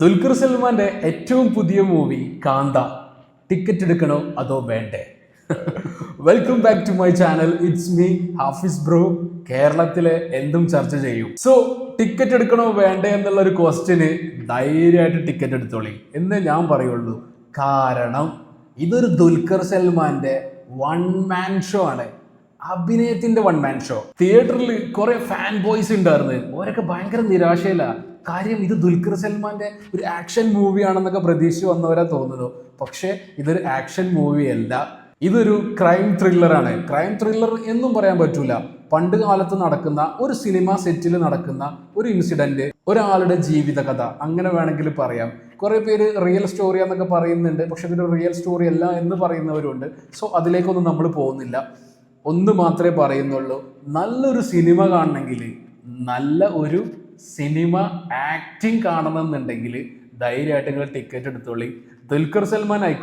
ദുൽഖർ സൽമാന്റെ ഏറ്റവും പുതിയ മൂവി കാന്ത ടിക്കറ്റ് എടുക്കണോ അതോ വേണ്ടേ? Welcome back to my channel. It's me Hafiz bro. കേരളത്തിലെ എന്തും ചർച്ച ചെയ്യും. സോ ടിക്കറ്റ് എടുക്കണോ വേണ്ടേ എന്നുള്ള ഒരു ക്വസ്റ്റ്യന് ധൈര്യമായിട്ട് ടിക്കറ്റ് എടുത്തോളി എന്നേ ഞാൻ പറയുള്ളൂ. കാരണം ഇതൊരു ദുൽഖർ സൽമാന്റെ വൺ മാൻ ഷോ ആണ്. അഭിനയത്തിന്റെ വൺ മാൻ ഷോ. തിയേറ്ററിൽ കുറെ ഫാൻ ബോയ്സ് ഉണ്ടായിരുന്നു. അവരൊക്കെ ഭയങ്കര നിരാശയില്ല. കാര്യം ഇത് ദുൽഖർ സൽമാന്റെ ഒരു ആക്ഷൻ മൂവി ആണെന്നൊക്കെ പ്രതീക്ഷിച്ച് വന്നവരാ തോന്നുന്നു. പക്ഷെ ഇതൊരു ആക്ഷൻ മൂവി അല്ല, ഇതൊരു ക്രൈം ത്രില്ലറാണ്. ക്രൈം ത്രില്ലർ എന്നും പറയാൻ പറ്റൂല. പണ്ട് കാലത്ത് നടക്കുന്ന ഒരു സിനിമ സെറ്റിൽ നടക്കുന്ന ഒരു ഇൻസിഡന്റ്, ഒരാളുടെ ജീവിത കഥ, അങ്ങനെ വേണമെങ്കിൽ പറയാം. കുറെ പേര് റിയൽ സ്റ്റോറി എന്നൊക്കെ പറയുന്നുണ്ട്, പക്ഷെ ഇതൊരു റിയൽ സ്റ്റോറി അല്ല എന്ന് പറയുന്നവരുണ്ട്. സോ അതിലേക്കൊന്നും നമ്മൾ പോകുന്നില്ല. ഒന്ന് മാത്രമേ പറയുന്നുള്ളൂ, നല്ലൊരു സിനിമ കാണണമെങ്കിൽ, നല്ല ഒരു സിനിമ ആക്ടിങ് കാണണമെന്നുണ്ടെങ്കിൽ ധൈര്യമായിട്ട് നിങ്ങൾ ടിക്കറ്റ് എടുത്തോളി. ദുൽഖർ സൽമാൻ ആയിക്കോട്ടെ,